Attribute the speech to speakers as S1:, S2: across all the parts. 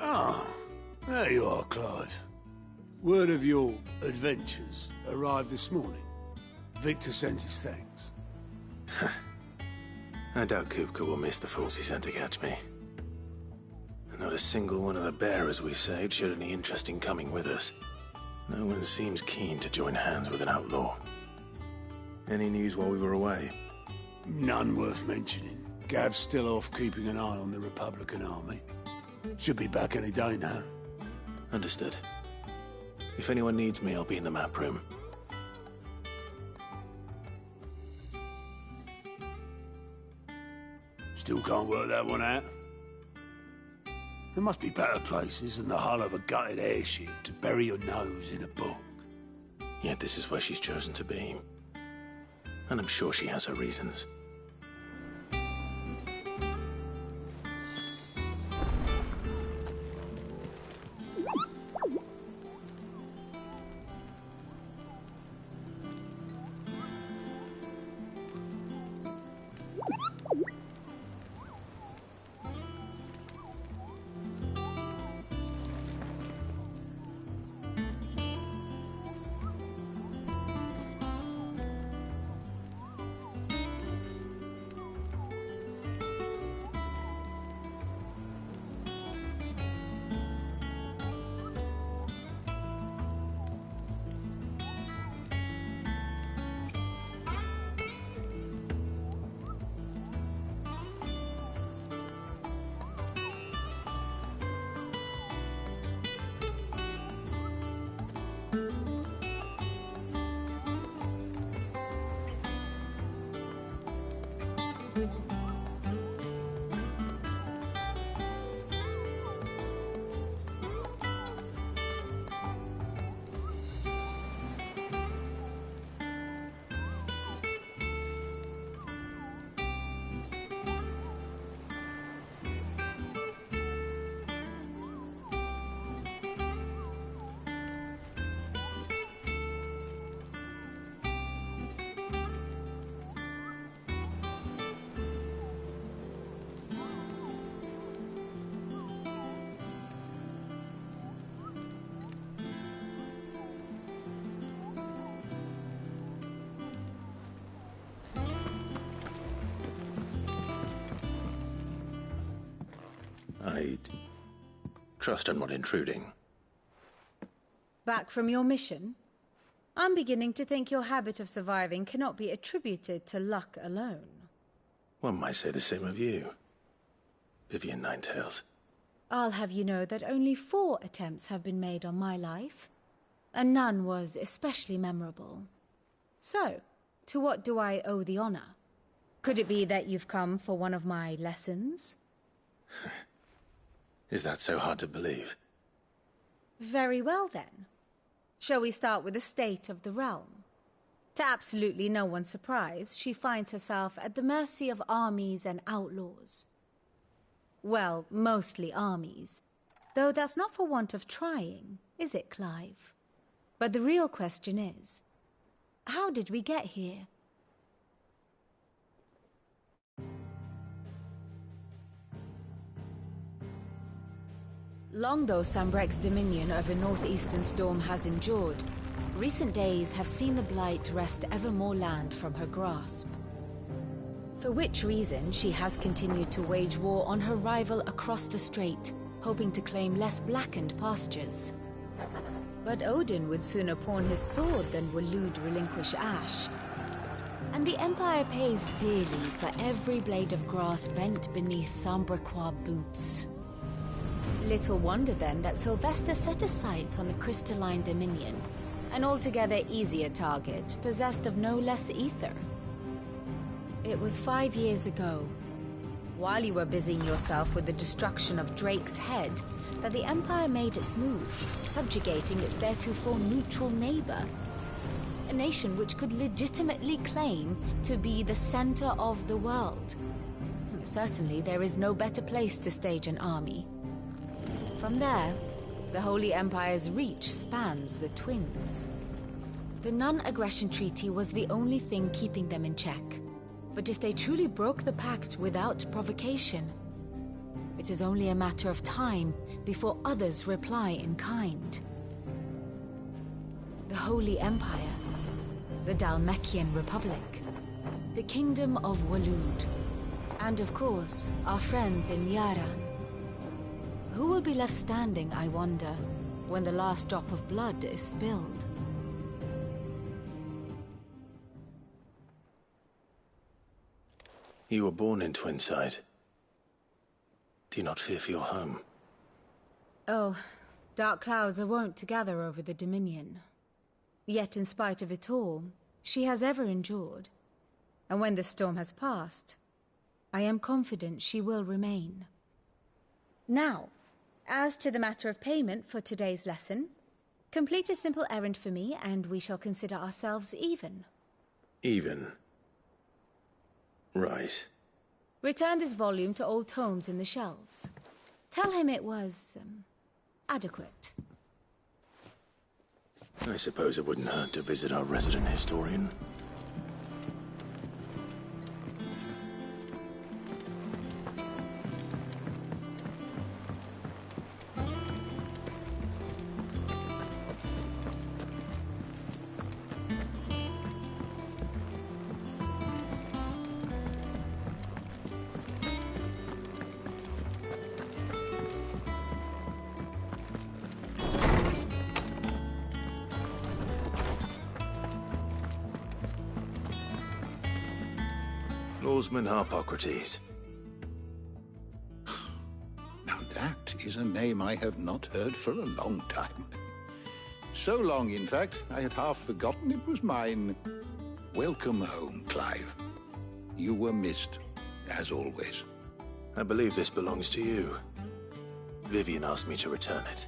S1: Ah, there you are, Clive. Word of your adventures arrived this morning. Victor sent his thanks.
S2: I doubt Kupka will miss the fools he sent to catch me. Not a single one of the bearers we saved showed any interest in coming with us. No one seems keen to join hands with an outlaw. Any news while we were away?
S1: None worth mentioning. Gav's still off keeping an eye on the Republican army. Should be back any day now.
S2: Understood. If anyone needs me, I'll be in the map room.
S1: Still can't work that one out. There must be better places than the hull of a gutted airship to bury your nose in a book.
S2: Yet this is where she's chosen to be. And I'm sure she has her reasons. I trust I'm not intruding.
S3: Back from your mission? I'm beginning to think your habit of surviving cannot be attributed to luck alone.
S2: One might say the same of you, Vivian Ninetails.
S3: I'll have you know that only 4 attempts have been made on my life, and none was especially memorable. So, to what do I owe the honor? Could it be that you've come for one of my lessons?
S2: Is that so hard to believe?
S3: Very well then. Shall we start with the state of the realm? To absolutely no one's surprise, she finds herself at the mercy of armies and outlaws. Well, mostly armies. Though that's not for want of trying, is it, Clive? But the real question is, how did we get here? Long though Sambrek's dominion over northeastern storm has endured, recent days have seen the Blight wrest ever more land from her grasp. For which reason she has continued to wage war on her rival across the strait, hoping to claim less blackened pastures. But Odin would sooner pawn his sword than will Lud relinquish Ash. And the Empire pays dearly for every blade of grass bent beneath Sambrequois boots. Little wonder then that Sylvester set his sights on the crystalline dominion, an altogether easier target, possessed of no less ether. It was 5 years ago, while you were busying yourself with the destruction of Drake's head, that the Empire made its move, subjugating its theretofore neutral neighbor. A nation which could legitimately claim to be the center of the world. Certainly there is no better place to stage an army. From there, the Holy Empire's reach spans the Twins. The non-aggression treaty was the only thing keeping them in check. But if they truly broke the pact without provocation, It is only a matter of time before others reply in kind. The Holy Empire, the Dhalmekian Republic, the Kingdom of Waloed, and of course, our friends in Yaran. Who will be left standing, I wonder, when the last drop of blood is spilled?
S2: You were born in Twinside. Do you not fear for your home?
S3: Oh, dark clouds are wont to gather over the Dominion. Yet in spite of it all, she has ever endured. And when the storm has passed, I am confident she will remain. Now, as to the matter of payment for today's lesson, complete a simple errand for me and we shall consider ourselves even.
S2: Even? Right.
S3: Return this volume to old tomes in the shelves. Tell him it was, adequate.
S2: I suppose it wouldn't hurt to visit our resident historian. Lawsman Harpocrates.
S4: Now that is a name I have not heard for a long time. So long, in fact, I had half forgotten it was mine. Welcome home, Clive. You were missed, as always.
S2: I believe this belongs to you. Vivian asked me to return it.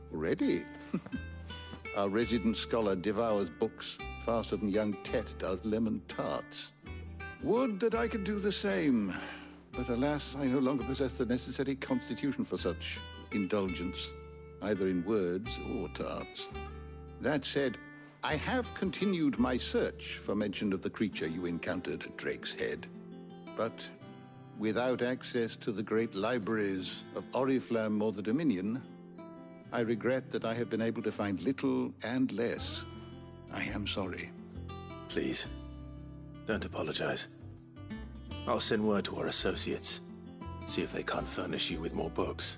S4: Ready? Our resident scholar devours books faster than young Tet does lemon tarts. Would that I could do the same. But alas, I no longer possess the necessary constitution for such indulgence, either in words or tarts. That said, I have continued my search for mention of the creature you encountered at Drake's Head. But without access to the great libraries of Oriflamme or the Dominion, I regret that I have been able to find little and less. I am sorry.
S2: Please, don't apologize. I'll send word to our associates. See if they can't furnish you with more books.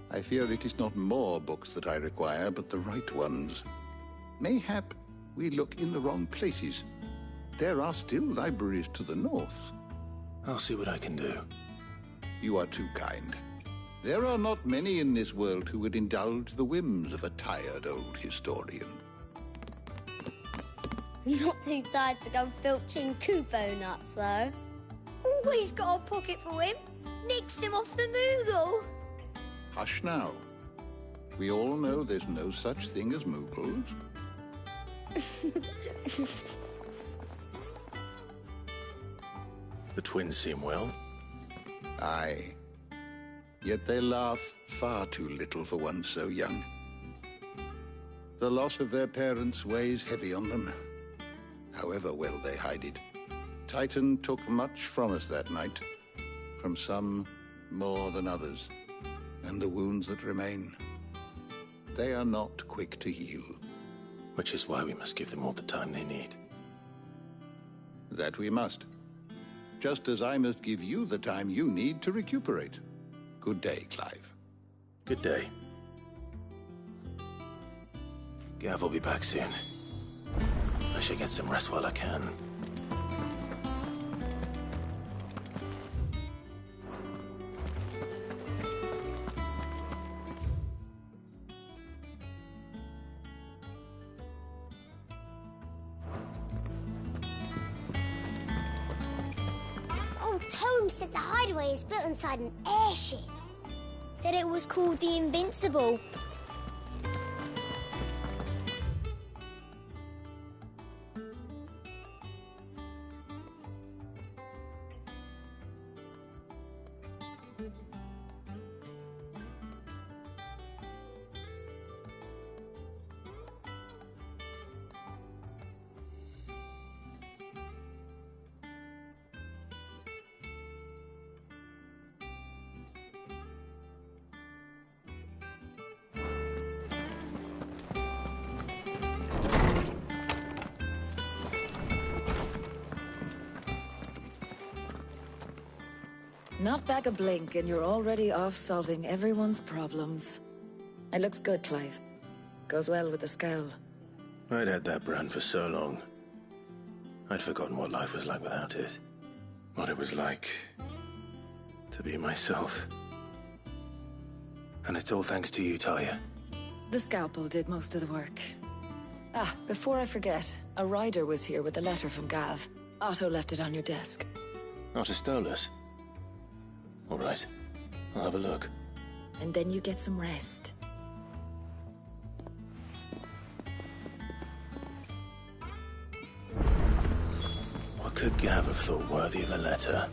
S4: I fear it is not more books that I require, but the right ones. Mayhap we look in the wrong places. There are still libraries to the north.
S2: I'll see what I can do.
S4: You are too kind. There are not many in this world who would indulge the whims of a tired old historian.
S5: Not too tired to go filching Kupo nuts, though. Always got a pocket for him. Nicks him off the Moogle.
S4: Hush now. We all know there's no such thing as Moogles.
S2: The twins seem well.
S4: Aye. Yet they laugh far too little for one so young. The loss of their parents weighs heavy on them, however well they hide it. Titan took much from us that night, from some more than others, and the wounds that remain, they are not quick to heal.
S2: Which is why we must give them all the time they need.
S4: That we must. Just as I must give you the time you need to recuperate. Good day, Clive.
S2: Good day. Gav will be back soon. I should get some rest while I can.
S5: Old Tome said the hideaway is built inside an airship. Said it was called the Invincible.
S6: Not back a blink and you're already off solving everyone's problems. It looks good, Clive. Goes well with the scowl.
S2: I'd had that brand for so long. I'd forgotten what life was like without it. What it was like to be myself. And it's all thanks to you, Talia.
S6: The scalpel did most of the work. Ah, before I forget, a rider was here with a letter from Gav. Otto left it on your desk.
S2: Otto stole us. All right, I'll have a look.
S6: And then you get some rest.
S2: What could Gav have thought worthy of a letter?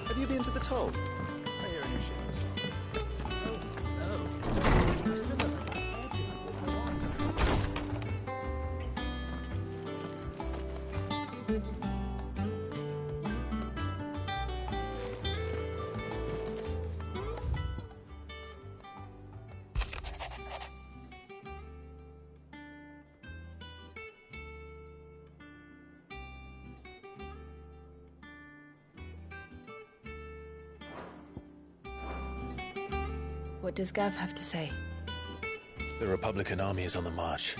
S7: Have you been to the toll? I hear a new ship.
S3: What does Gav have to say?
S2: The Republican army is on the march,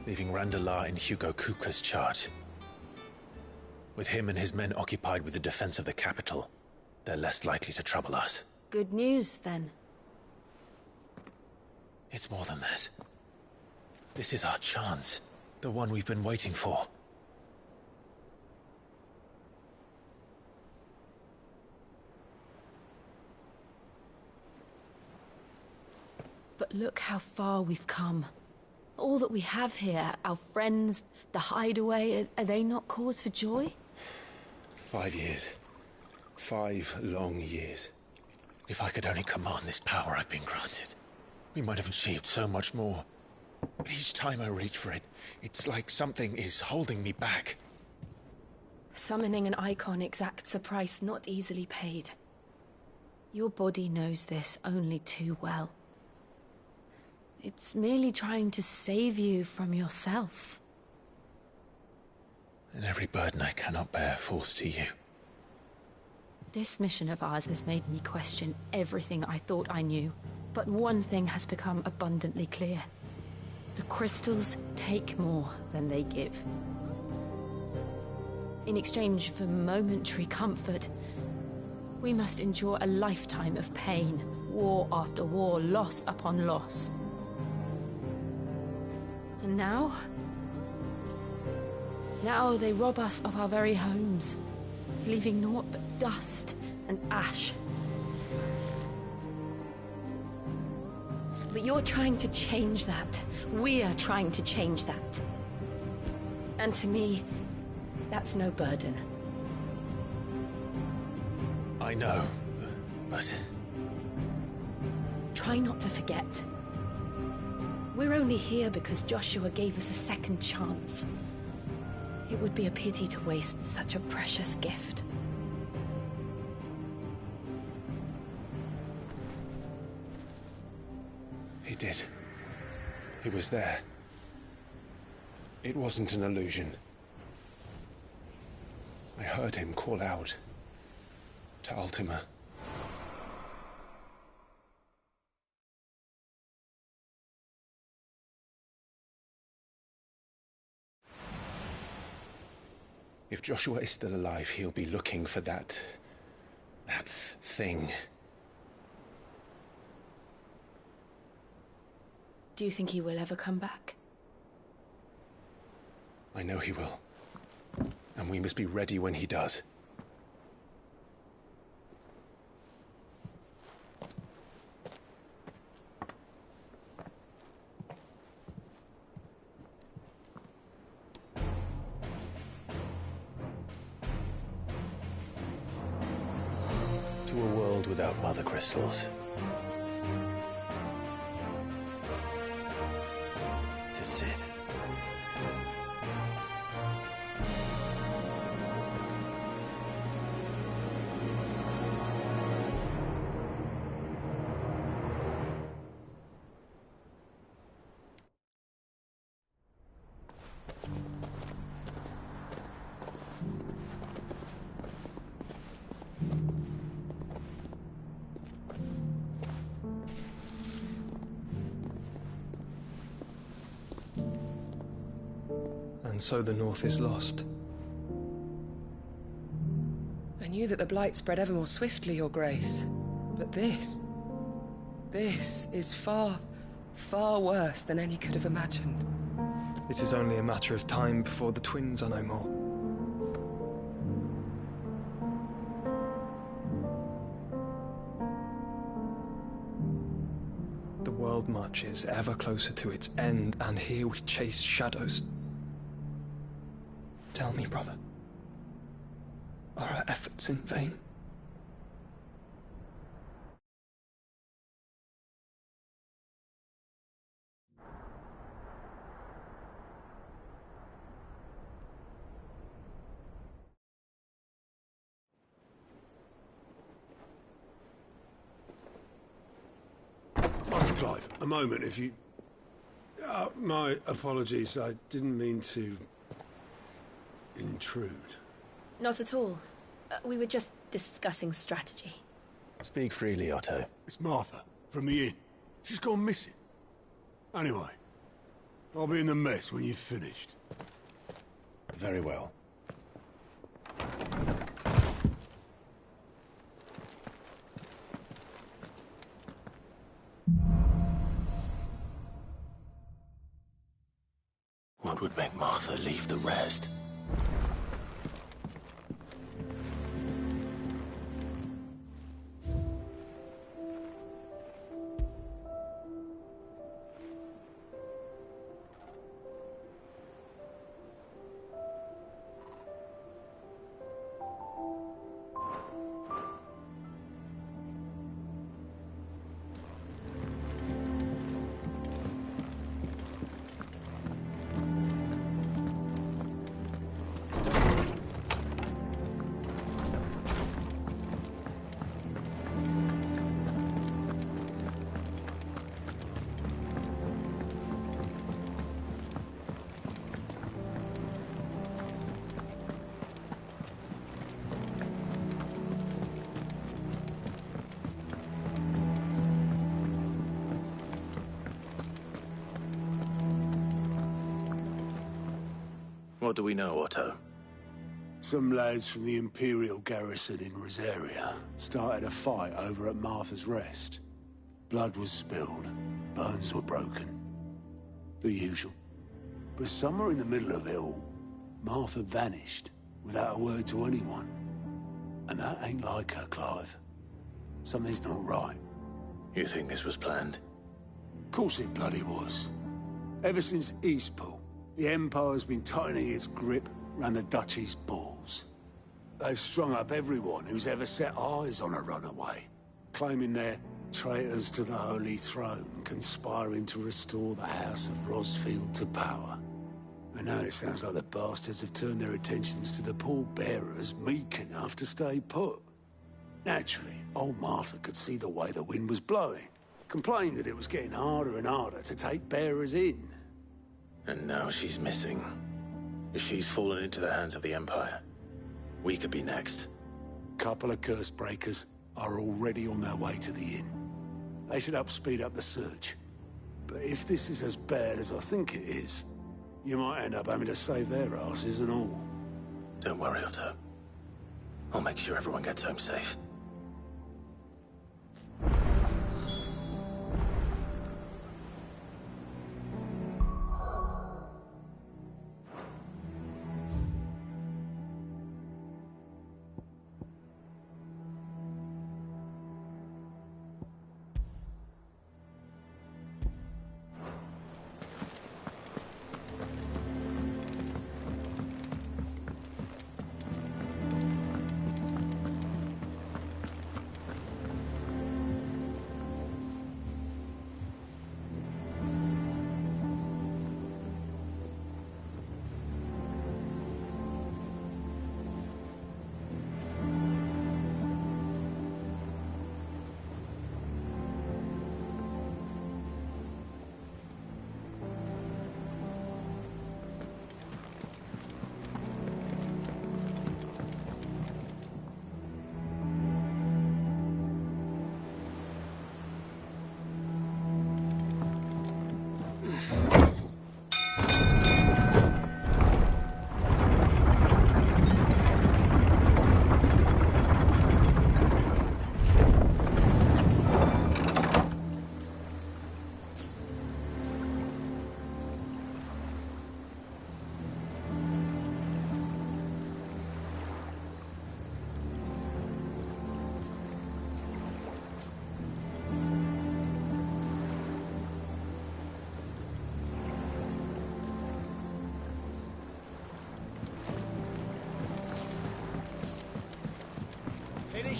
S2: leaving Randalar in Hugo Kupka's charge. With him and his men occupied with the defense of the capital, they're less likely to trouble us.
S3: Good news, then.
S2: It's more than that. This is our chance. The one we've been waiting for.
S3: But look how far we've come. All that we have here, our friends, the hideaway, are they not cause for joy?
S2: 5 years. 5 long years. If I could only command this power I've been granted, we might have achieved so much more. But each time I reach for it, it's like something is holding me back.
S3: Summoning an icon exacts a price not easily paid. Your body knows this only too well. It's merely trying to save you from yourself.
S2: And every burden I cannot bear falls to you.
S3: This mission of ours has made me question everything I thought I knew. But one thing has become abundantly clear. The crystals take more than they give. In exchange for momentary comfort, we must endure a lifetime of pain, war after war, loss upon loss. And now? Now they rob us of our very homes, leaving naught but dust and ash. But you're trying to change that. We are trying to change that. And to me, that's no burden.
S2: I know, but...
S3: Try not to forget. We're only here because Joshua gave us a second chance. It would be a pity to waste such a precious gift.
S2: He did. He was there. It wasn't an illusion. I heard him call out to Ultima. If Joshua is still alive, he'll be looking for that thing.
S3: Do you think he will ever come back?
S2: I know he will. And we must be ready when he does. To a world without mother crystals. To sit.
S8: And so the North is lost.
S9: I knew that the Blight spread ever more swiftly, Your Grace. But this is far, far worse than any could have imagined.
S8: It is only a matter of time before the twins are no more. The world marches ever closer to its end, and here we chase shadows. Tell me, brother, are our efforts in vain?
S1: Master Clive, a moment, if you... my apologies, I didn't mean to... intrude.
S3: Not at all. We were just discussing strategy.
S2: Speak freely, Otto.
S1: It's Martha, from the inn. She's gone missing. Anyway, I'll be in the mess when you've finished.
S2: Very well. What would make Martha leave the rest? What do we know, Otto?
S1: Some lads from the Imperial garrison in Rosaria started a fight over at Martha's Rest. Blood was spilled, bones were broken. The usual. But somewhere in the middle of it all, Martha vanished without a word to anyone. And that ain't like her, Clive. Something's not right.
S2: You think this was planned?
S1: Of course it bloody was. Ever since Eastpool, the Empire's been tightening its grip round the Duchy's balls. They've strung up everyone who's ever set eyes on a runaway, claiming they're traitors to the Holy Throne, conspiring to restore the House of Rosfield to power. And now it sounds like the bastards have turned their attentions to the pallbearers meek enough to stay put. Naturally, old Martha could see the way the wind was blowing, complained that it was getting harder and harder to take bearers in.
S2: And now she's missing. If she's fallen into the hands of the Empire, we could be next.
S1: Couple of curse breakers are already on their way to the inn. They should help speed up the search. But if this is as bad as I think it is, you might end up having to save their asses and all.
S2: Don't worry, Otto. I'll make sure everyone gets home safe.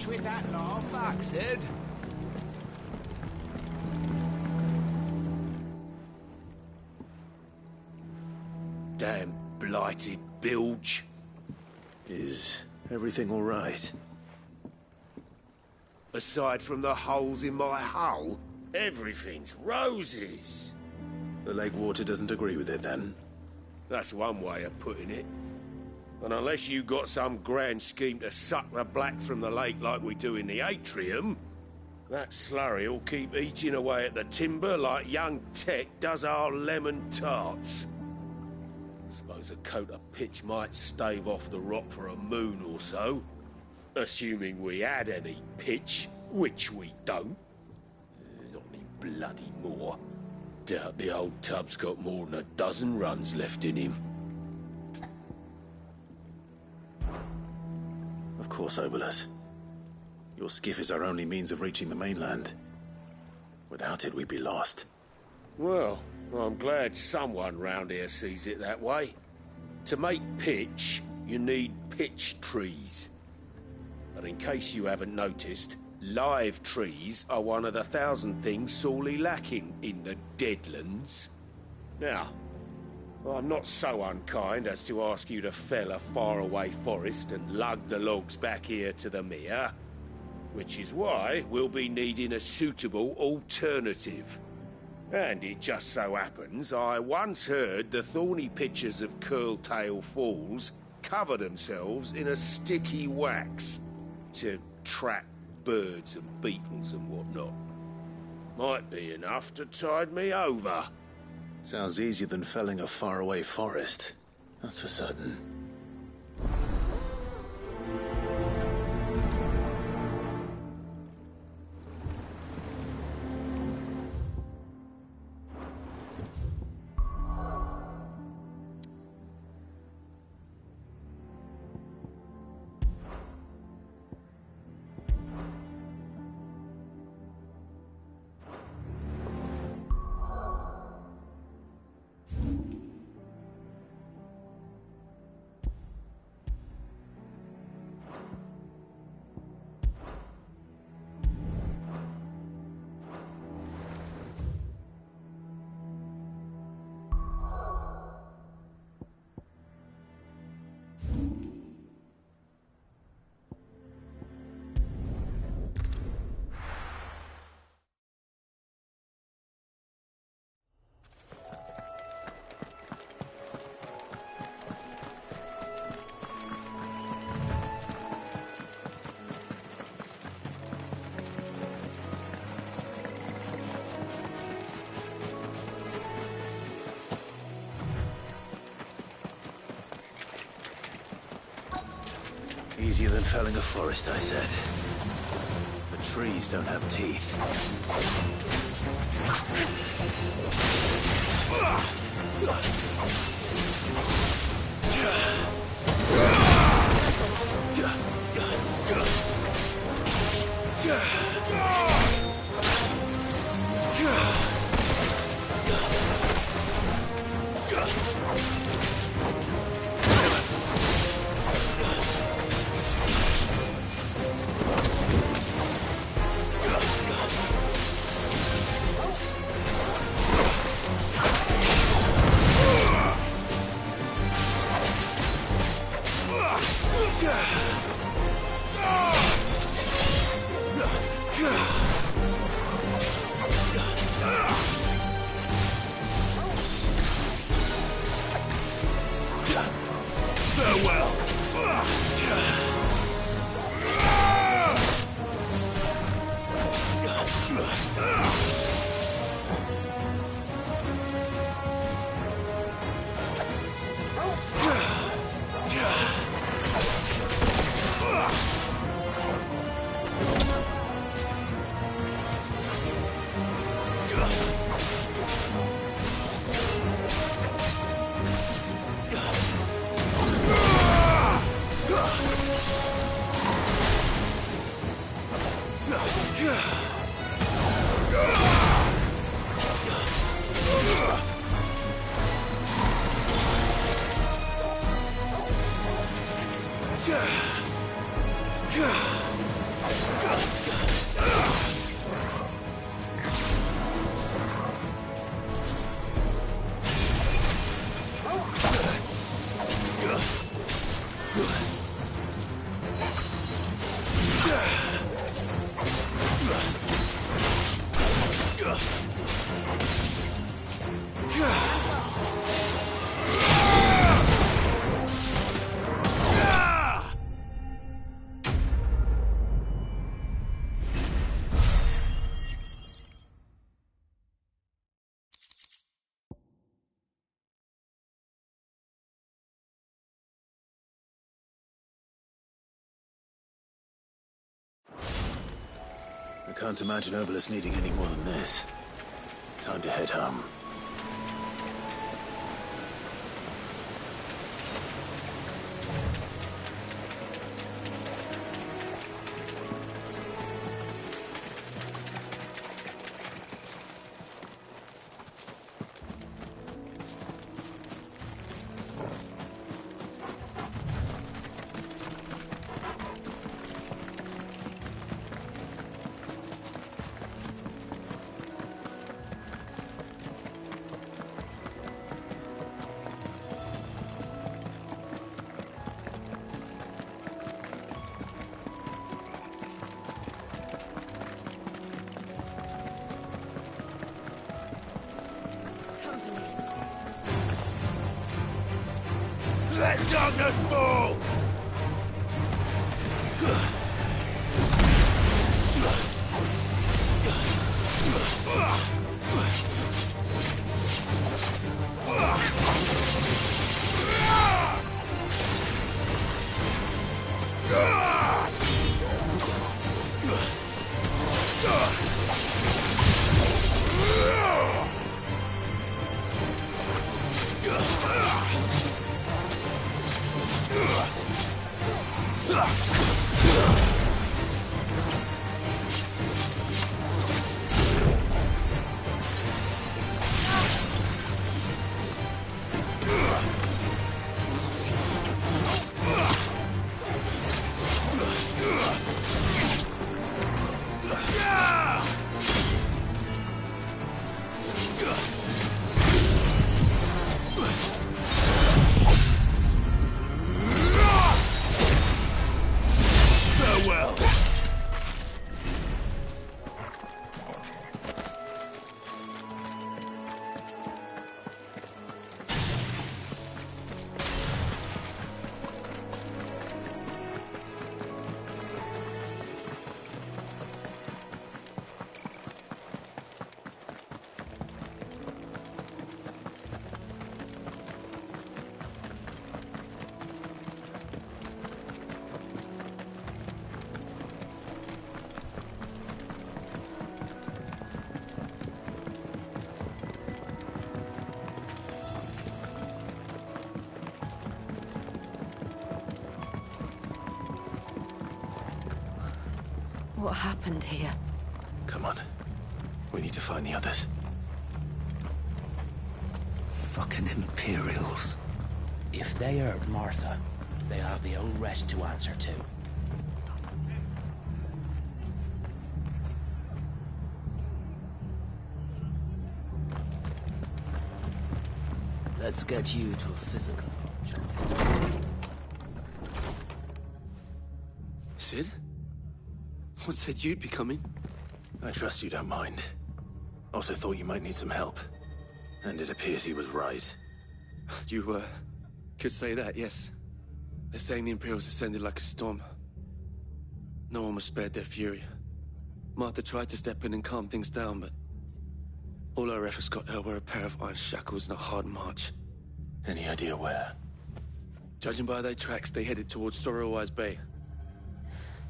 S10: finish with that lot of bastard?
S2: Damn blighted bilge. Is everything all right?
S11: Aside from the holes in my hull, everything's roses.
S2: The lake water doesn't agree with it, then?
S11: That's one way of putting it. And unless you got some grand scheme to suck the black from the lake like we do in the atrium, that slurry'll keep eating away at the timber like young Tech does our lemon tarts. Suppose a coat of pitch might stave off the rot for a moon or so. Assuming we had any pitch, which we don't. Not any bloody more. Doubt the old tub's got more than a dozen runs left in him.
S2: Of course, Obolus. Your skiff is our only means of reaching the mainland. Without it, we'd be lost.
S11: Well, I'm glad someone round here sees it that way. To make pitch, you need pitch trees. But in case you haven't noticed, live trees are one of the 1,000 things sorely lacking in the Deadlands. Now, I'm not so unkind as to ask you to fell a faraway forest and lug the logs back here to the mere, which is why we'll be needing a suitable alternative. And it just so happens I once heard the thorny pitchers of Curltail Falls cover themselves in a sticky wax to trap birds and beetles and whatnot. Might be enough to tide me over.
S2: Sounds easier than felling a faraway forest. That's for certain. Easier than felling a forest, I said. The trees don't have teeth. Can't imagine Obelisk needing any more than this. Time to head home.
S11: Let darkness fall!
S6: What happened here?
S2: Come on. We need to find the others.
S10: Fucking Imperials. If they hurt Martha, they'll have the old rest to answer to. Let's get you to a physical, shall we?
S12: Sid? What said you'd be coming?
S2: I trust you don't mind. Also thought you might need some help. And it appears he was right.
S12: You, could say that, yes. They're saying the Imperials ascended like a storm. No one was spared their fury. Martha tried to step in and calm things down, but all her efforts got her were a pair of iron shackles and a hard march.
S2: Any idea where?
S12: Judging by their tracks, they headed towards Sorrowwise Bay.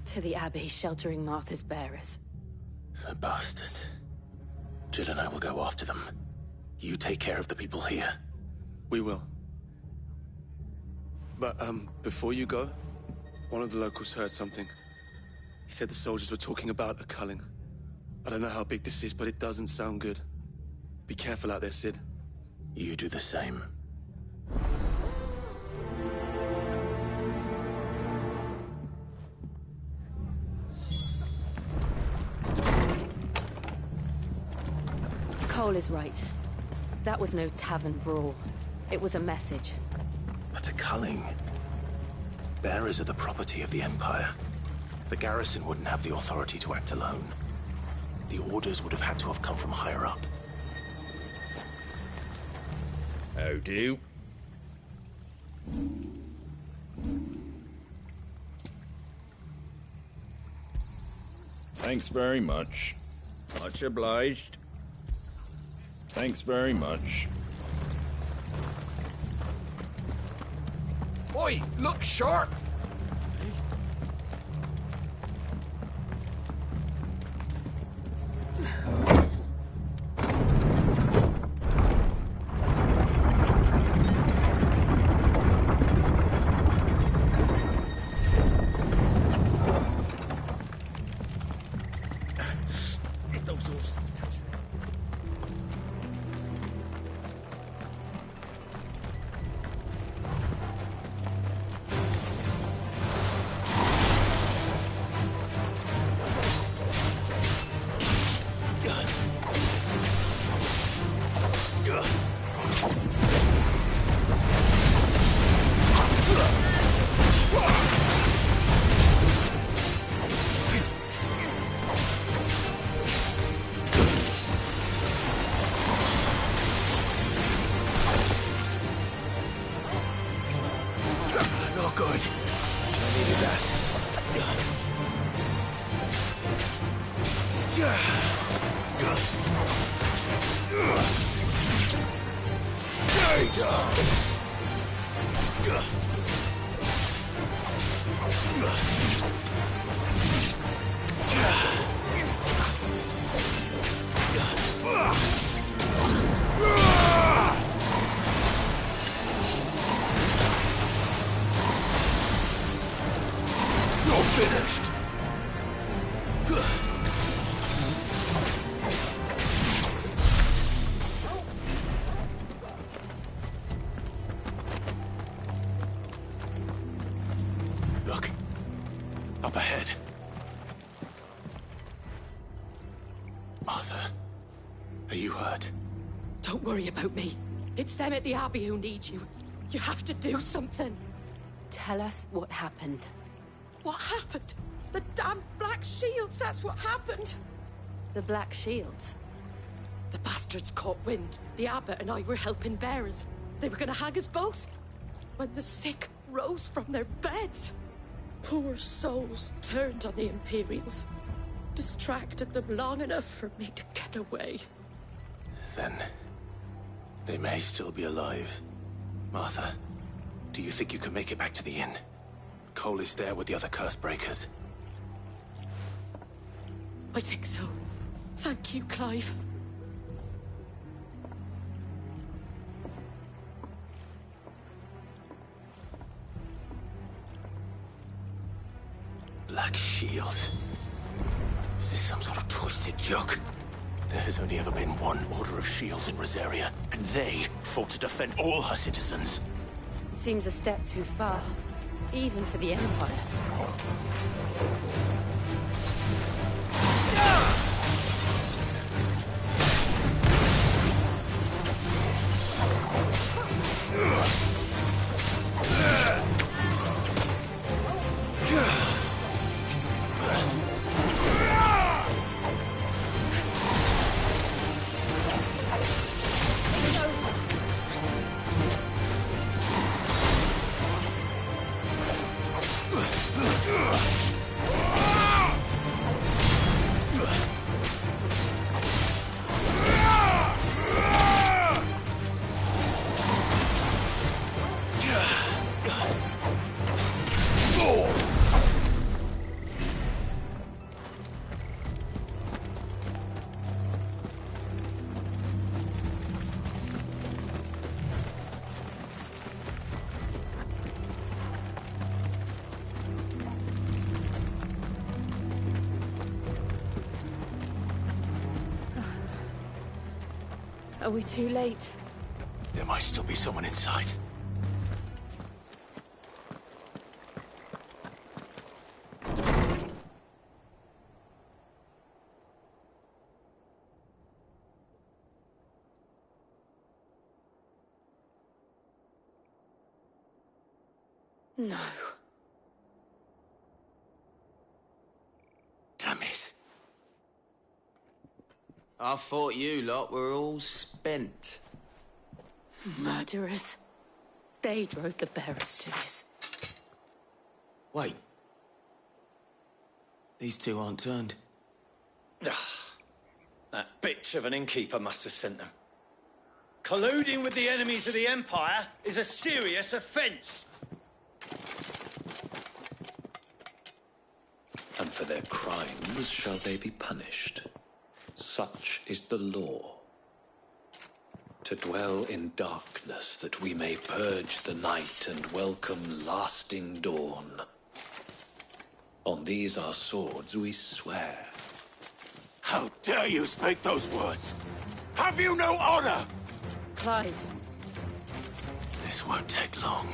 S6: To the Abbey, sheltering Martha's bearers.
S2: The bastards. Jill and I will go after them. You take care of the people here.
S12: We will. But, before you go, one of the locals heard something. He said the soldiers were talking about a culling. I don't know how big this is, but it doesn't sound good. Be careful out there, Sid.
S2: You do the same.
S6: Cole is right. That was no tavern brawl. It was a message.
S2: But a culling. Bearers are the property of the Empire. The garrison wouldn't have the authority to act alone. The orders would have had to have come from higher up.
S11: How do?
S13: Thanks very much.
S11: Much obliged.
S13: Thanks very much.
S10: Oi, look sharp!
S11: You're finished!
S2: Look. Up ahead. Arthur, are you hurt?
S14: Don't worry about me. It's them at the Abbey who need you. You have to do something.
S3: Tell us what happened.
S14: What happened? The damn Black Shields, that's what happened.
S3: The Black Shields?
S14: The bastards caught wind. The abbot and I were helping bearers. They were gonna hang us both. When the sick rose from their beds. Poor souls turned on the Imperials. Distracted them long enough for me to get away.
S2: Then... they may still be alive. Martha, do you think you can make it back to the inn? Cole is there with the other curse breakers.
S14: I think so. Thank you, Clive.
S2: Black Shields. Is this some sort of twisted joke? There has only ever been one Order of Shields in Rosaria, and they fought to defend all her citizens.
S3: Seems a step too far, even for the Empire. Are we too late?
S2: There might still be someone inside.
S14: No.
S2: Damn it.
S10: I thought you lot were all spent.
S14: Murderers. They drove the bearers to this.
S10: Wait. These two aren't turned.
S15: That bitch of an innkeeper must have sent them. Colluding with the enemies of the Empire is a serious offence.
S16: And for their crimes shall they be punished. Such is the law. To dwell in darkness that we may purge the night and welcome lasting dawn. On these our swords we swear.
S11: How dare you speak those words? Have you no honor?
S14: Clive.
S2: This won't take long.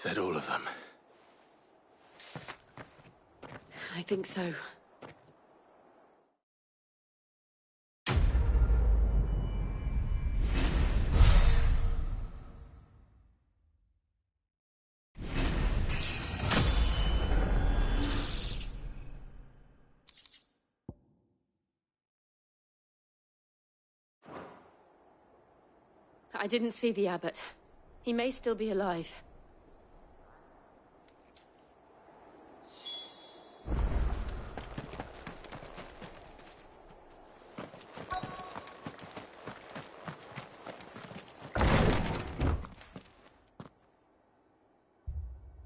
S2: that all of them?
S14: I think so. I didn't see the abbot. He may still be alive.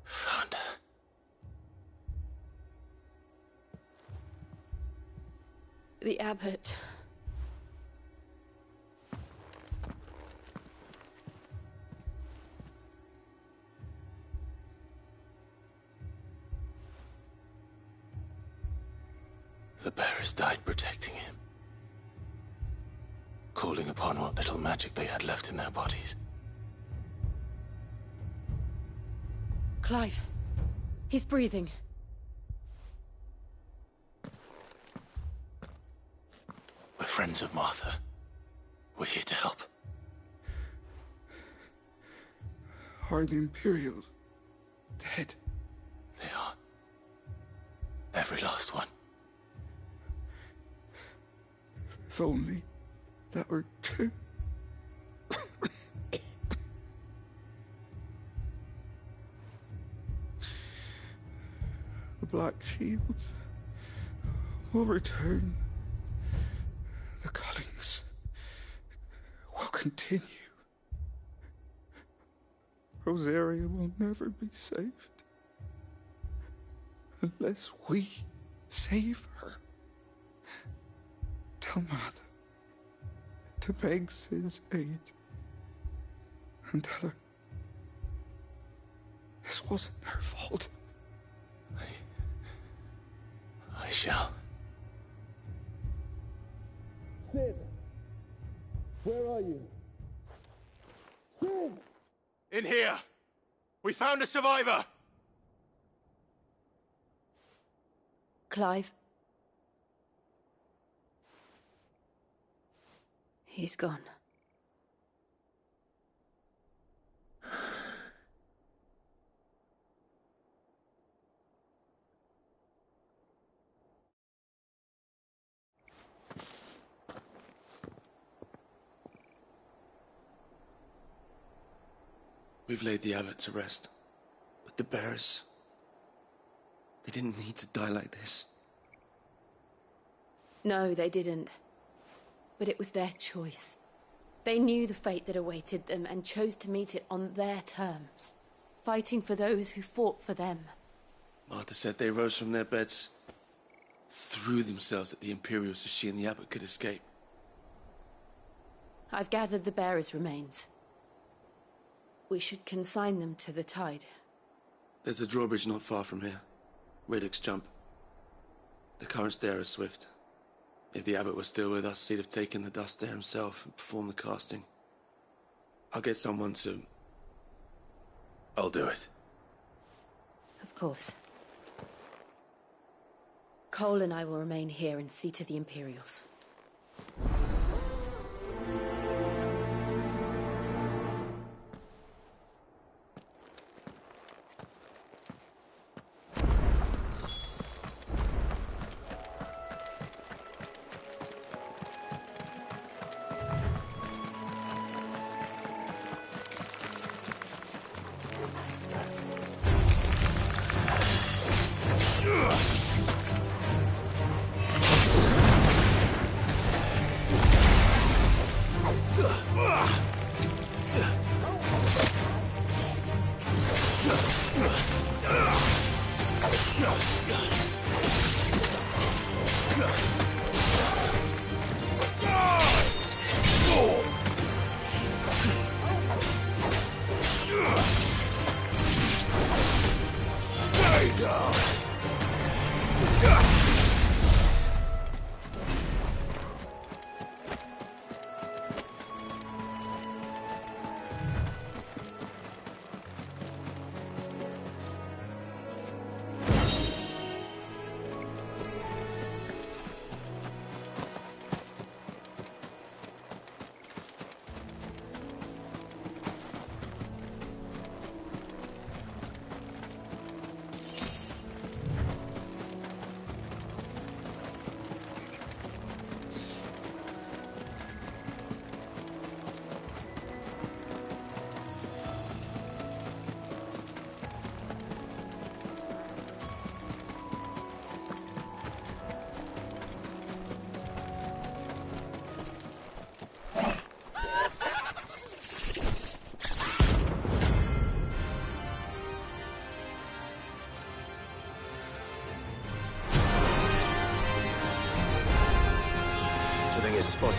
S2: Found her.
S14: The abbot.
S2: The bearers died protecting him. Calling upon what little magic they had left in their bodies.
S14: Clive. He's breathing.
S2: We're friends of Martha. We're here to help.
S17: Are the Imperials dead?
S2: They are. Every last one.
S17: If only that were true. The Black Shields will return. The cullings will continue. Rosaria will never be saved unless we save her. Tell Mother to beg Sid's aid and tell her this wasn't her fault.
S2: I shall.
S1: Sid! Where are you? Sid!
S2: In here! We found a survivor!
S14: Clive. He's gone.
S12: We've laid the abbot to rest. But the bearers... they didn't need to die like this.
S14: No, they didn't. But it was their choice. They knew the fate that awaited them and chose to meet it on their terms, fighting for those who fought for them.
S12: Martha said they rose from their beds, threw themselves at the Imperials so she and the abbot could escape.
S14: I've gathered the bearers' remains. We should consign them to the tide.
S12: There's a drawbridge not far from here. Radix Jump. The currents there are swift. If the abbot was still with us, he'd have taken the dust there himself and performed the casting. I'll get someone to...
S2: I'll do it.
S14: Of course. Cole and I will remain here and see to the Imperials.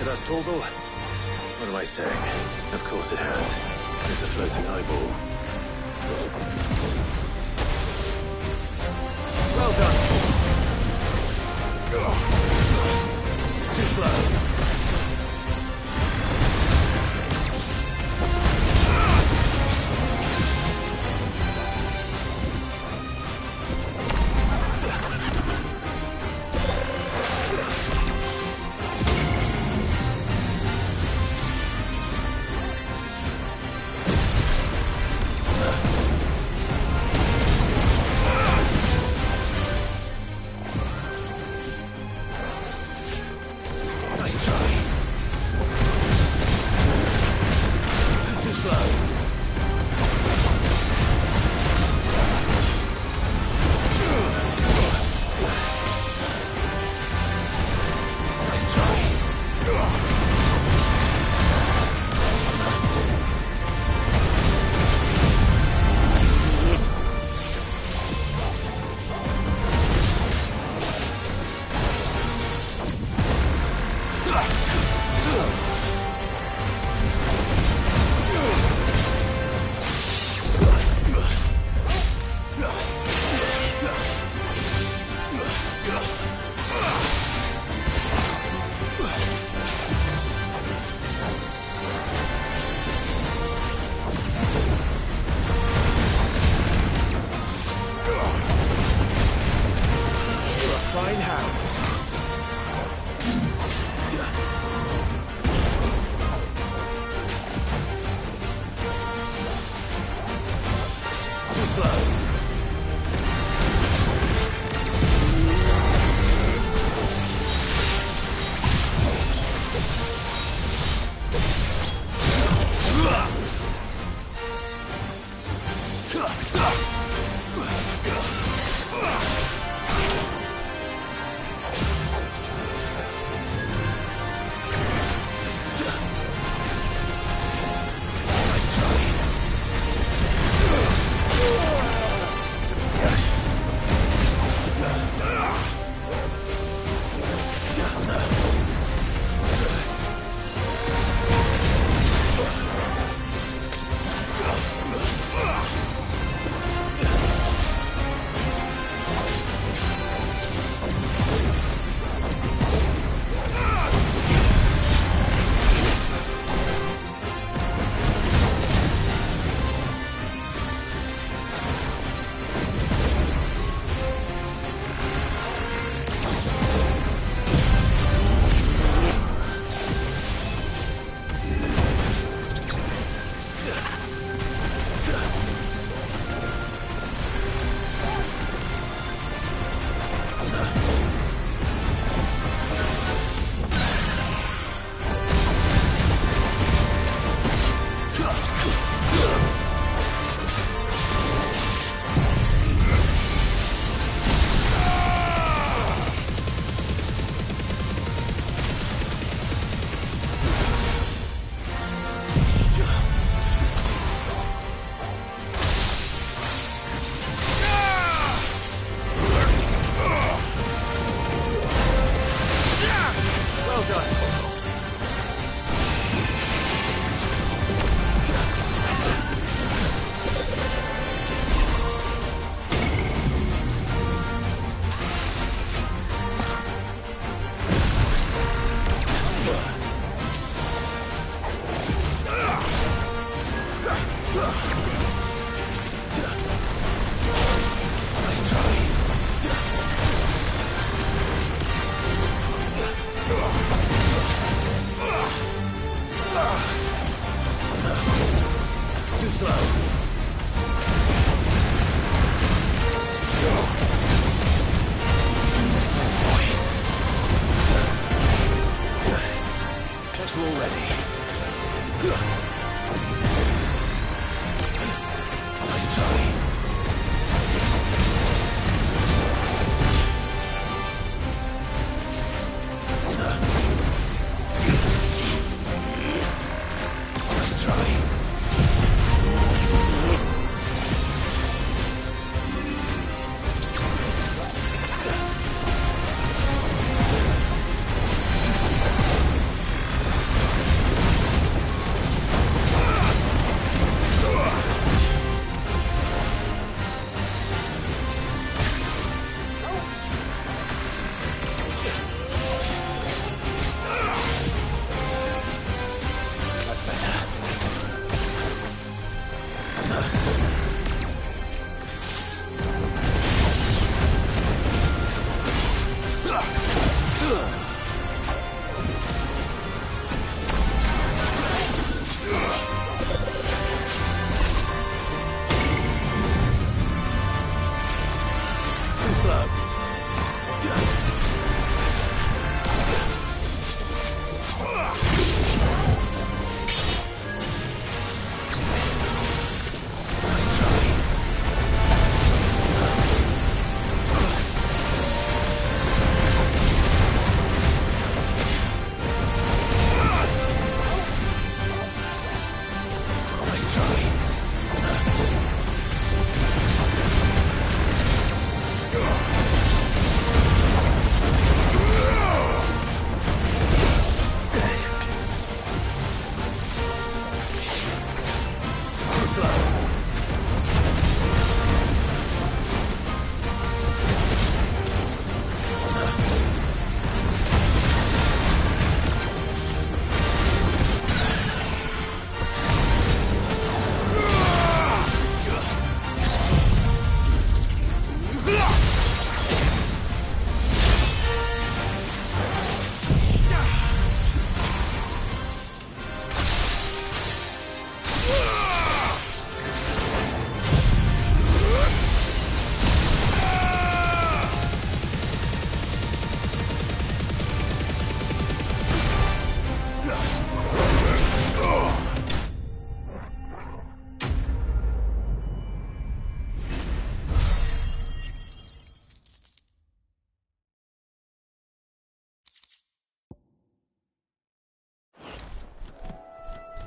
S2: attracted us, Torgal? What am I saying? Of course it has. It's a floating eyeball. Well done, Torgal. Too slow.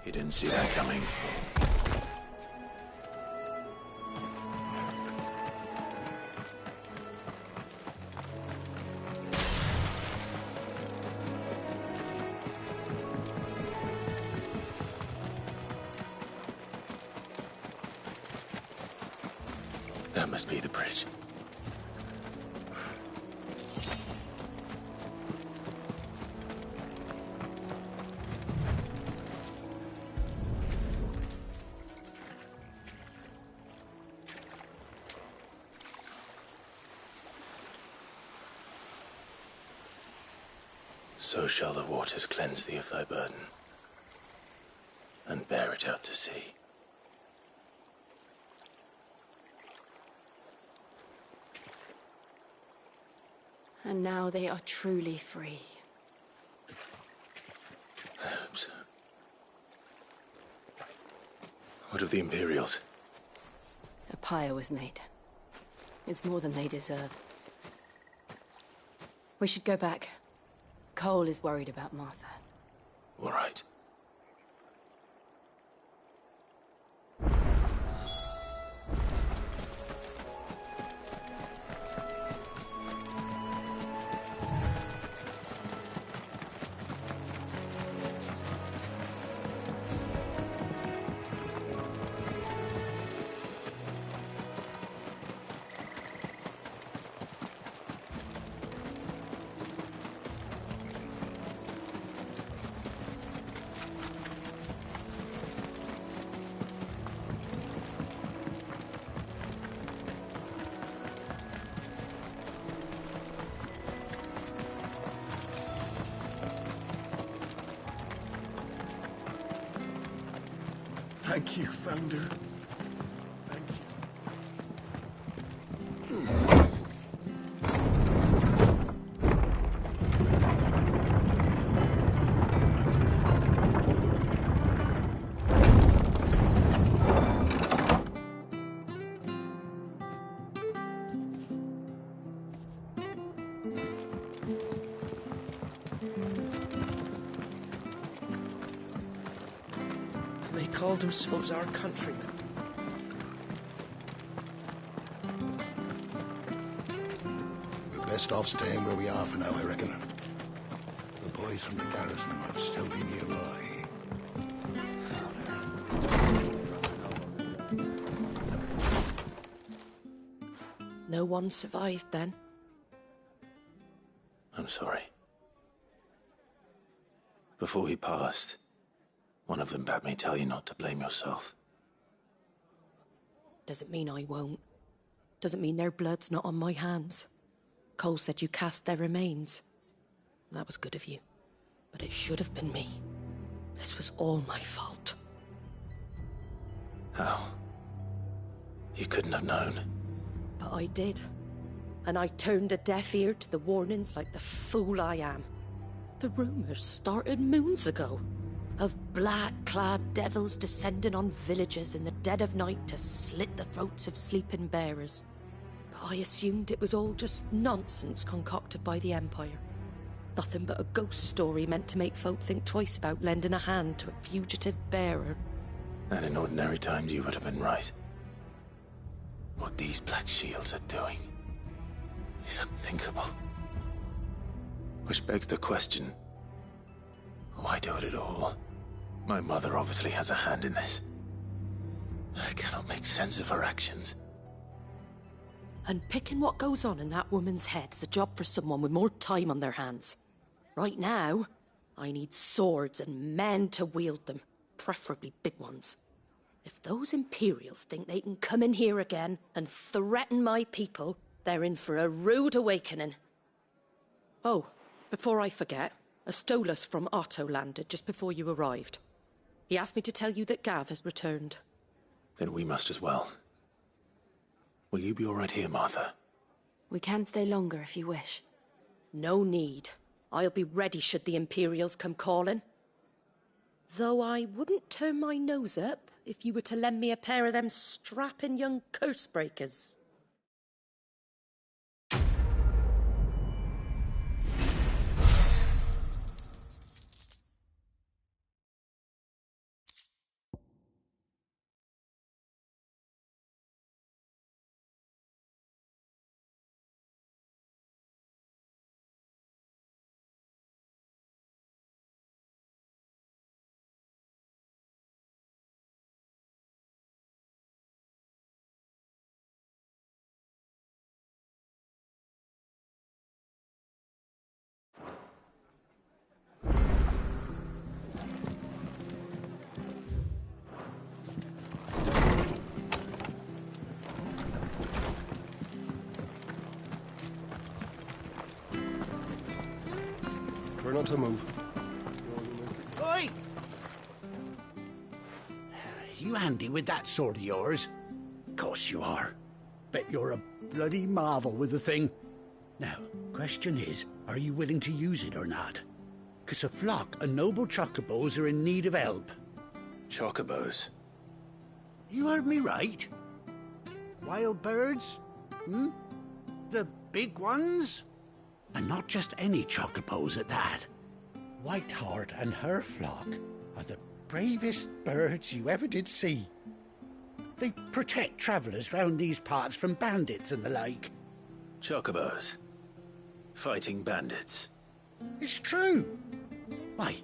S2: You didn't see that coming. That must be the bridge. So shall the waters cleanse thee of thy burden, and bear it out to sea.
S18: And now they are truly free.
S2: I hope so. What of the Imperials?
S18: A pyre was made. It's more than they deserve. We should go back. Cole is worried about Martha.
S2: All right.
S1: Thank you, Founder. Thank
S7: They called themselves our countrymen.
S4: We're best off staying where we are for now, I reckon. The boys from the garrison might still be nearby.
S14: No one survived then?
S2: I'm sorry. Before he passed, one of them bade me tell you not to blame yourself.
S14: Doesn't mean I won't. Doesn't mean their blood's not on my hands. Cole said you cast their remains. That was good of you. But it should have been me. This was all my fault.
S2: How? You couldn't have known.
S14: But I did. And I turned a deaf ear to the warnings like the fool I am. The rumors started moons ago. Of black-clad devils descending on villages in the dead of night to slit the throats of sleeping bearers. But I assumed it was all just nonsense concocted by the Empire. Nothing but a ghost story meant to make folk think twice about lending a hand to a fugitive bearer.
S2: And in ordinary times you would have been right. What these Black Shields are doing is unthinkable. Which begs the question, why do it at all? My mother obviously has a hand in this. I cannot make sense of her actions.
S14: And picking what goes on in that woman's head is a job for someone with more time on their hands. Right now, I need swords and men to wield them, preferably big ones. If those Imperials think they can come in here again and threaten my people, they're in for a rude awakening. Oh, before I forget, a Stolas from Otto landed just before you arrived. He asked me to tell you that Gav has returned.
S2: Then we must as well. Will you be all right here, Martha?
S18: We can stay longer if you wish.
S14: No need. I'll be ready should the Imperials come calling. Though I wouldn't turn my nose up if you were to lend me a pair of them strapping young curse-breakers.
S8: not to move.
S19: Oi! You handy with that sword of yours? Course you are. Bet you're a bloody marvel with the thing. Now, question is, are you willing to use it or not? 'Cause a flock of noble chocobos are in need of help.
S2: Chocobos?
S19: You heard me right. Wild birds? Hmm? The big ones? And not just any chocobos at that. Whiteheart and her flock are the bravest birds you ever did see. They protect travellers round these parts from bandits and the like.
S2: Chocobos? Fighting bandits?
S19: It's true. Why,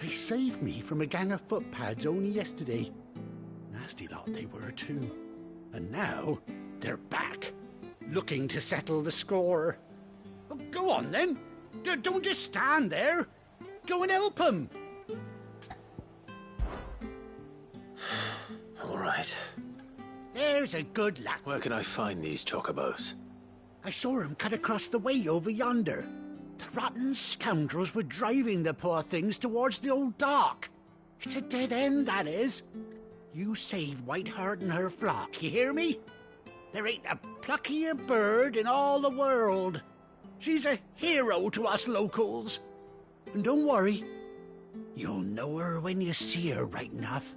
S19: they saved me from a gang of footpads only yesterday. Nasty lot they were too. And now they're back, looking to settle the score. Well, go on then. Don't just stand there. Go and help them.
S2: All right.
S19: There's a good lad.
S2: Where can I find these chocobos?
S19: I saw him cut across the way over yonder. The rotten scoundrels were driving the poor things towards the old dock. It's a dead end, that is. You save Whiteheart and her flock, you hear me? There ain't a pluckier bird in all the world. She's a hero to us locals. And don't worry, you'll know her when you see her right enough.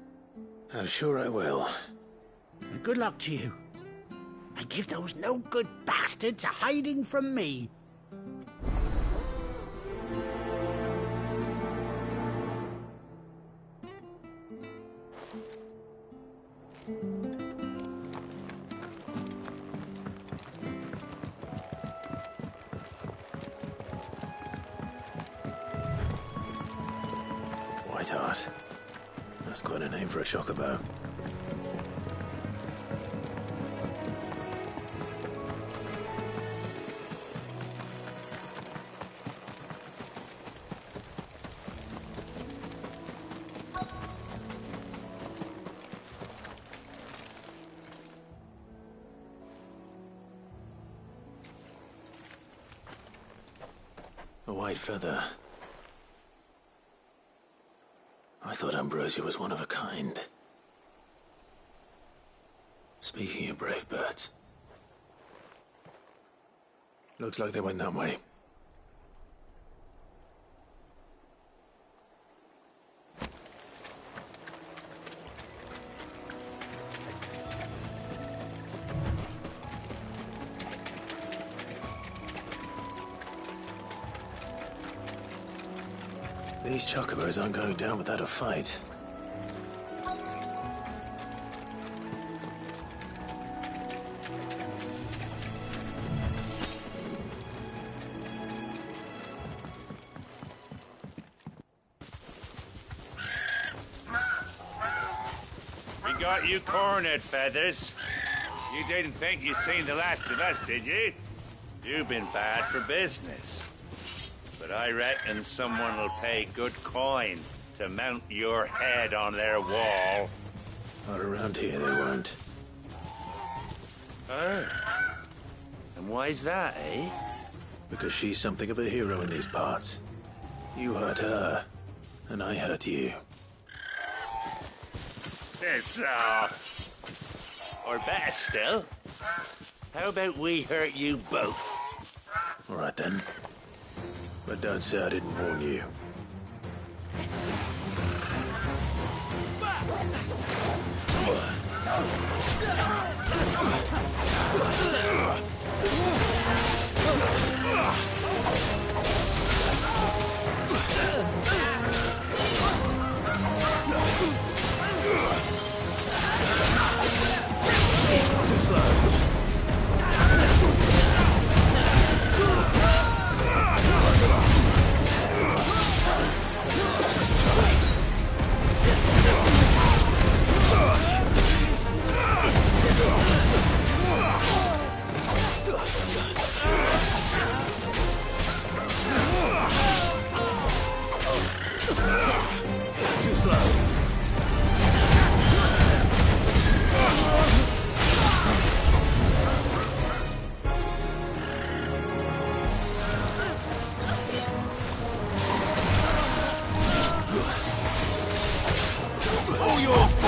S2: I'm sure I will.
S19: And good luck to you. And give those no-good bastards a hiding from me.
S2: Whiteheart. That's quite a name for a chocobo. A white feather. I thought Ambrosia was one of a kind. Speaking of brave birds. Looks like they went that way. These chocobos aren't going down without a fight.
S20: We got you cornered, Feathers. You didn't think you'd seen the last of us, did you? You've been bad for business. But I reckon someone will pay good coin to mount your head on their wall.
S2: Not around here, they won't.
S20: Oh. And why's that, eh?
S2: Because she's something of a hero in these parts. You hurt her, and I hurt you.
S20: Piss off. Or better still, how about we hurt you both?
S2: All right then. But don't say I didn't warn you. Too slow. Too slow.
S11: yours,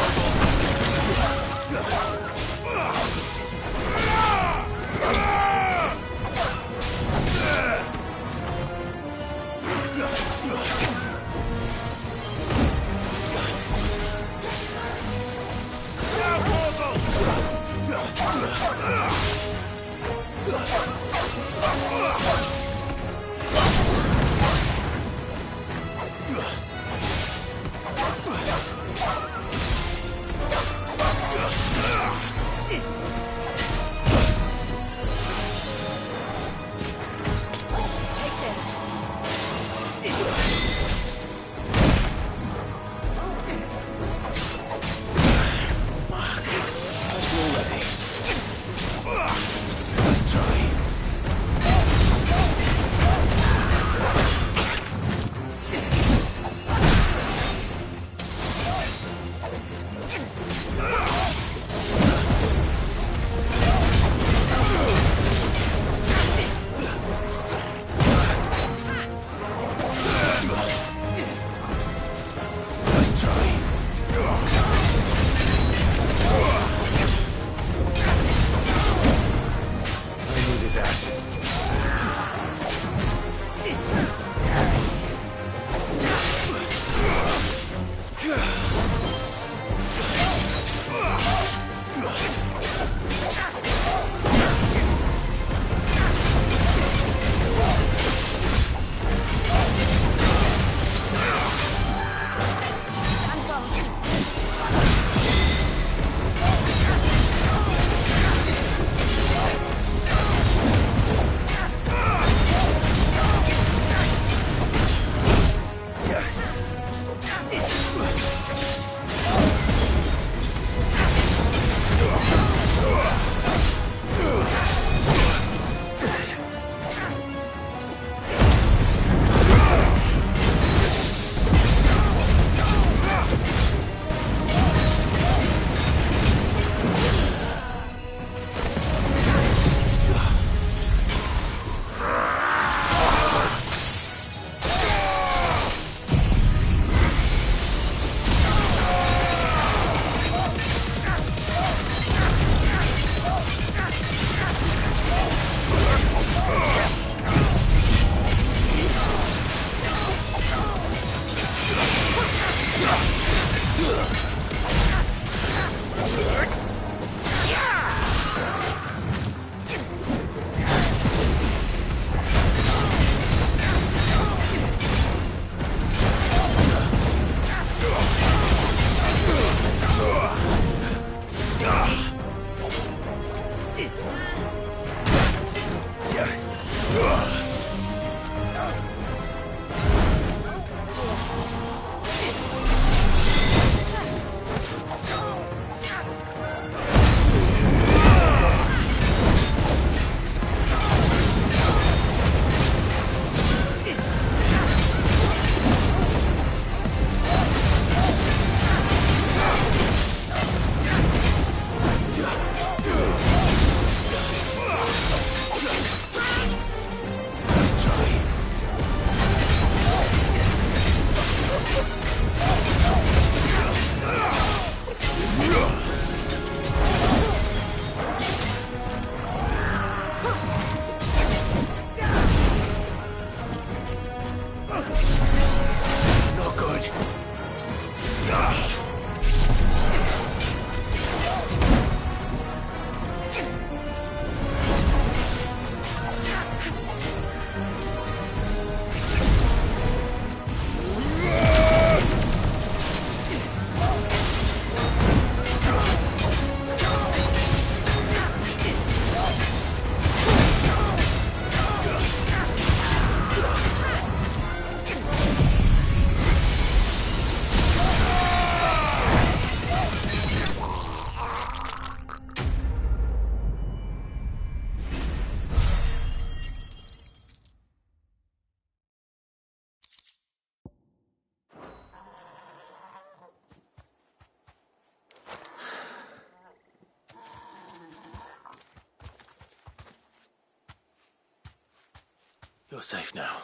S2: You're safe now.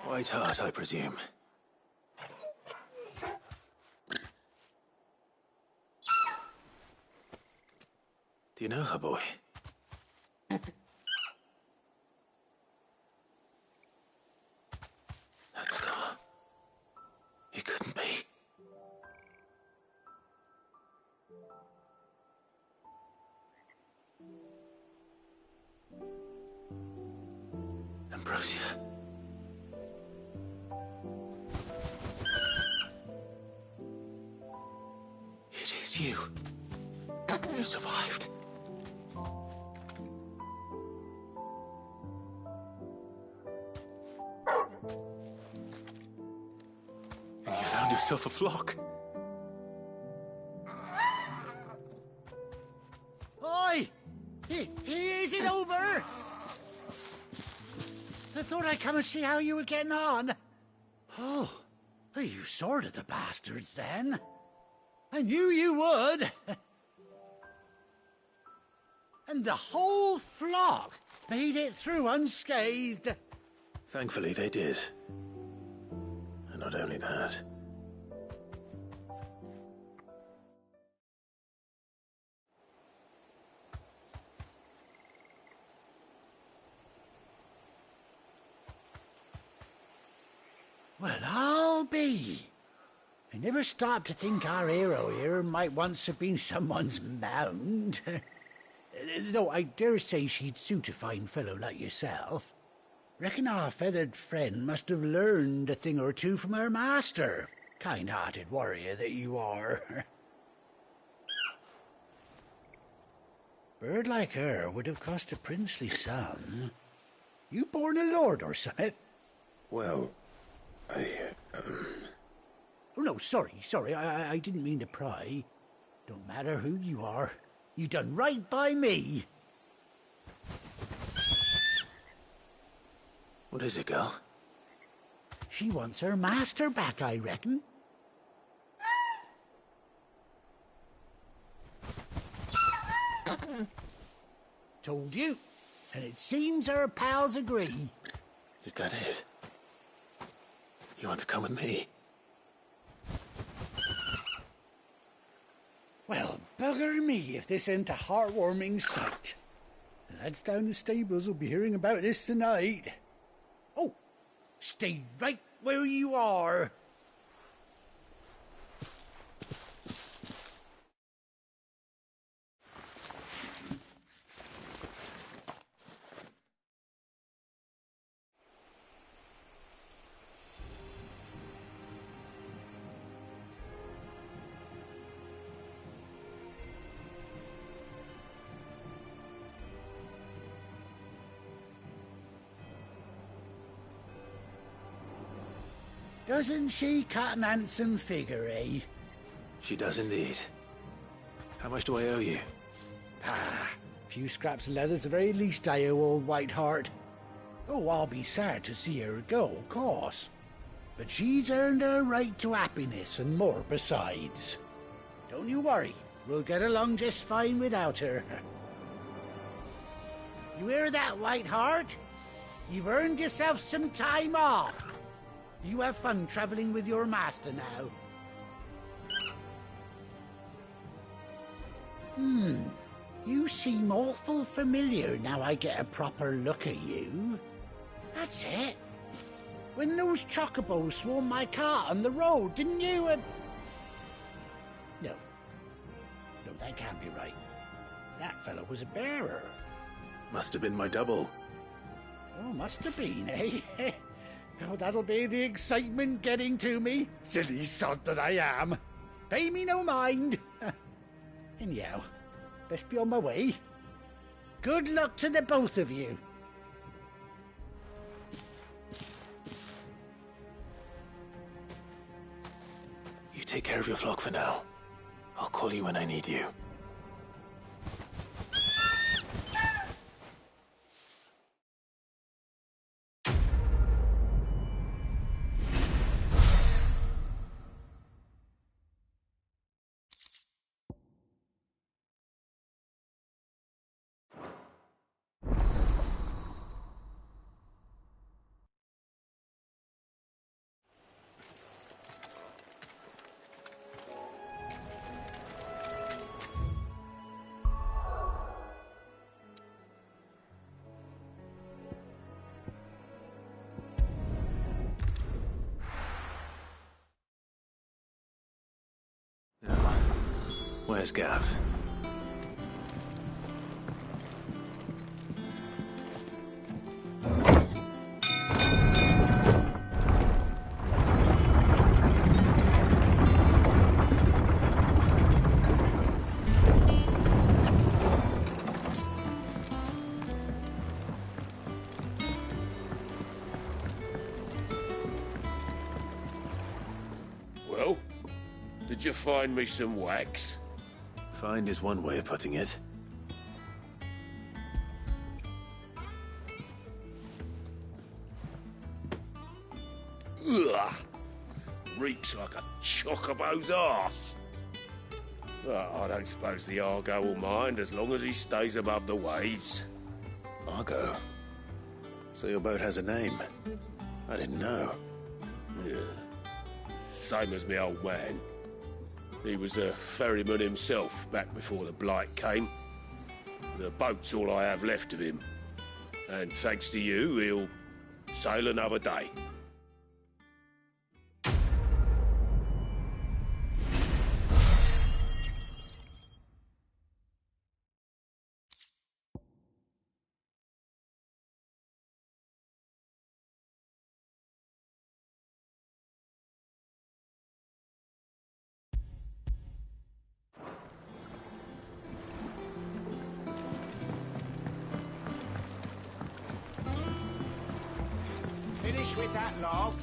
S2: White Hart, I presume. Do you know her, boy? That scar. It couldn't be. Ambrosia. It is you. You survived. And you found yourself a flock.
S19: Oi! Is it over? I thought I'd come and see how you were getting on. Oh, you sorted the bastards then. I knew you would. And the whole flock made it through unscathed.
S2: Thankfully, they did. And not only that.
S19: Well, I'll be. I never stopped to think our hero here might once have been someone's mount. Though I dare say she'd suit a fine fellow like yourself. Reckon our feathered friend must have learned a thing or two from her master. Kind-hearted warrior that you are. Bird like her would have cost a princely sum. You born a lord or something?
S2: Well,
S19: Oh, no, sorry. I didn't mean to pry. Don't matter who you are. You done right by me.
S2: What is it, girl?
S19: She wants her master back, I reckon. Told you. And it seems her pals agree.
S2: Is that it? You want to come with me?
S19: Well, bugger me if this ain't a heartwarming sight. The lads down the stables will be hearing about this tonight. Oh, stay right where you are. Doesn't she cut an handsome figure, eh?
S2: She does indeed. How much do I owe you?
S19: Ah, a few scraps of leather's the very least I owe old Whiteheart. Oh, I'll be sad to see her go, of course. But she's earned her right to happiness and more besides. Don't you worry, we'll get along just fine without her. You hear that, Whiteheart? You've earned yourself some time off. You have fun traveling with your master now. You seem awful familiar now I get a proper look at you. That's it. When those chocobos swarmed my cart on the road, didn't you? No, that can't be right. That fellow was a bearer.
S2: Must have been my double.
S19: Oh, must have been, eh? Oh, that'll be the excitement getting to me. Silly sod that I am. Pay me no mind. Anyhow, best be on my way. Good luck to the both of you.
S2: You take care of your flock for now. I'll call you when I need you. Where's Gav?
S11: Well, did you find me some wax?
S2: Find is one way of putting it.
S11: Ugh! Reeks like a chocobo's arse. I don't suppose the Argo will mind as long as he stays above the waves.
S2: Argo? So your boat has a name? I didn't know.
S11: Yeah. Same as me old man. He was a ferryman himself back before the Blight came. The boat's all I have left of him. And thanks to you, he'll sail another day.
S19: Finish with that log.